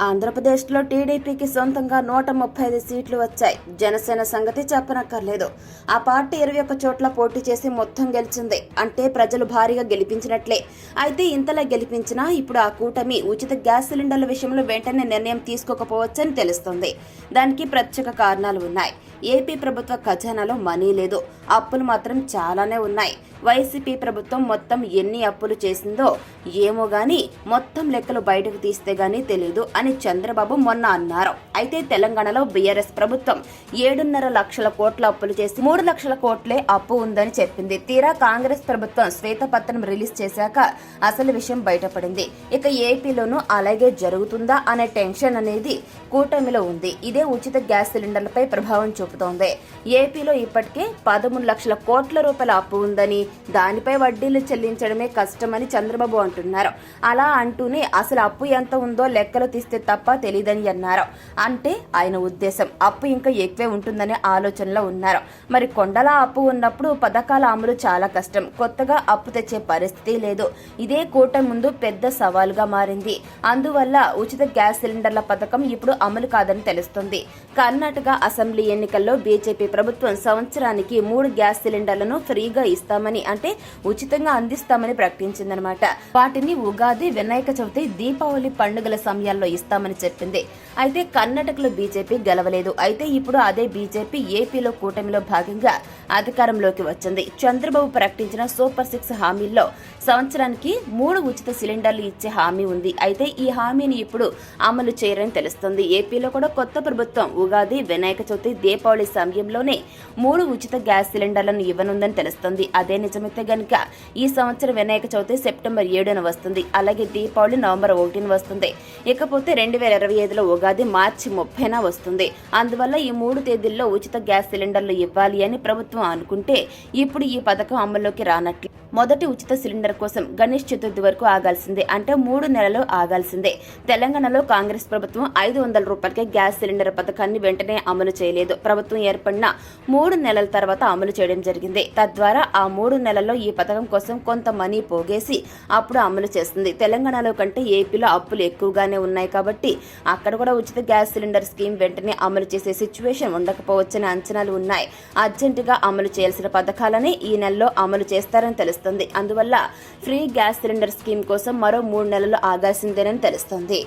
ఆంధ్రప్రదేశ్లో టీడీపీకి సొంతంగా 135 సీట్లు వచ్చాయి. జనసేన సంగతి చెప్పనక్కర్లేదు. ఆ పార్టీ 21 చోట్ల పోటీ చేసి మొత్తం గెలిచింది. అంటే ప్రజలు భారీగా గెలిపించినట్లే. అయితే ఇంతలా గెలిపించినా ఇప్పుడు ఆ కూటమి ఉచిత గ్యాస్ సిలిండర్ల విషయంలో వెంటనే నిర్ణయం తీసుకోకపోవచ్చని తెలుస్తోంది. దానికి ప్రత్యేక కారణాలు ఉన్నాయి. ఏపీ ప్రభుత్వ ఖజానాలో మనీ లేదు, అప్పులు మాత్రం చాలానే ఉన్నాయి. వైసీపీ ప్రభుత్వం మొత్తం ఎన్ని అప్పులు చేసిందో ఏమో గాని మొత్తం లెక్కలు బయటకు తీస్తే గానీ తెలియదు అని చంద్రబాబు మొన్న అన్నారు. అయితే తెలంగాణలో బీఆర్ఎస్ ప్రభుత్వం 7.5 లక్షల కోట్ల అప్పులు చేసి 3 లక్షల కోట్లే అప్పు ఉందని చెప్పింది. తీరా కాంగ్రెస్ ప్రభుత్వం శ్వేతపత్రం రిలీజ్ చేశాక అసలు విషయం బయటపడింది. ఇక ఏపీలోనూ అలాగే జరుగుతుందా అనే టెన్షన్ అనేది కూటమిలో ఉంది. ఇదే ఉచిత గ్యాస్ సిలిండర్లపై ప్రభావం చూపుతోంది. ఏపీలో ఇప్పటికే 13 లక్షల కోట్ల రూపాయల అప్పు ఉందని, దానిపై వడ్డీలు చెల్లించడమే కష్టమని చంద్రబాబు అంటున్నారు. అలా అంటూనే అసలు అప్పు ఎంత ఉందో లెక్కలు తీస్తే తప్ప తెలియదని అన్నారు. అంటే ఆయన ఉద్దేశం అప్పు ఇంకా ఎక్కువే ఉంటుందనే ఆలోచనలో ఉన్నారు. మరి కొండలా అప్పు ఉన్నప్పుడు పథకాల అమలు చాలా కష్టం. కొత్తగా అప్పు తెచ్చే పరిస్థితి లేదు. ఇదే కూటమి ముందు పెద్ద సవాలుగా మారింది. అందువల్ల ఉచిత గ్యాస్ సిలిండర్ల పథకం ఇప్పుడు అమలు కాదని తెలుస్తుంది. కర్ణాటక అసెంబ్లీ ఎన్నికల్లో బీజేపీ ప్రభుత్వం సంవత్సరానికి 3 గ్యాస్ సిలిండర్లను ఫ్రీగా ఇస్తామని, అంటే ఉచితంగా అందిస్తామని ప్రకటించిందనమాట. వాటిని ఉగాది, వినాయక చవితి, దీపావళి పండుగల సమయాల్లో ఇస్తామని చెప్పింది. అయితే కర్ణాటకలో బీజేపీ గెలవలేదు. అయితే ఇప్పుడు అదే బీజేపీ ఏపీలో కూటమిలో భాగంగా అధికారంలోకి వచ్చింది. చంద్రబాబు ప్రకటించిన సూపర్ 6 హామీల్లో సంవత్సరానికి 3 ఉచిత సిలిండర్లు ఇచ్చే హామీ ఉంది. అయితే ఈ హామీని ఇప్పుడు అమలు చేయరని తెలుస్తుంది. ఏపీలో కూడా కొత్త ప్రభుత్వం ఉగాది, వినాయక చవితి, దీపావళి సమయంలోనే 3 ఉచిత గ్యాస్ సిలిండర్లను ఇవ్వనుందని తెలుస్తుంది. అదే నిజమైతే గనుక ఈ సంవత్సరం వినాయక చవితి సెప్టెంబర్ 7న వస్తుంది. అలాగే దీపావళి నవంబర్ 1న వస్తుంది. ఇకపోతే 2025లో ఉగాది మార్చి 30న వస్తుంది. అందువల్ల ఈ 3 తేదీల్లో ఉచిత గ్యాస్ సిలిండర్లు ఇవ్వాలి అని ప్రభుత్వం అనుకుంటే ఇప్పుడు ఈ పథకం అమల్లోకి రానట్లు. మొదటి ఉచిత సిలిండర్ కోసం గణేష్ చతుర్థి వరకు ఆగాల్సిందే. అంటే 3 నెలలు ఆగాల్సిందే. తెలంగాణలో కాంగ్రెస్ ప్రభుత్వం 500 రూపాయలకే గ్యాస్ సిలిండర్ పథకాన్ని వెంటనే అమలు చేయలేదు. ప్రభుత్వం ఏర్పడిన 3 నెలల తర్వాత అమలు చేయడం జరిగింది. తద్వారా ఆ 3 నెలల్లో ఈ పథకం కోసం కొంత మనీ పోగేసి అప్పుడు అమలు చేస్తుంది. తెలంగాణలో కంటే ఏపీలో అప్పులు ఎక్కువగానే ఉన్నాయి కాబట్టి అక్కడ కూడా ఉచిత గ్యాస్ సిలిండర్ స్కీమ్ వెంటనే అమలు చేసే సిచ్యువేషన్ ఉండకపోవచ్చని అంచనాలు ఉన్నాయి. అర్జెంటుగా అమలు చేయాల్సిన పథకాలని ఈ నెలలో అమలు చేస్తారని తెలుస్తుంది. అందువల్ల ఫ్రీ గ్యాస్ సిలిండర్ స్కీమ్ కోసం మరో 3 నెలలు ఆగాల్సిందేనని తెలుస్తుంది.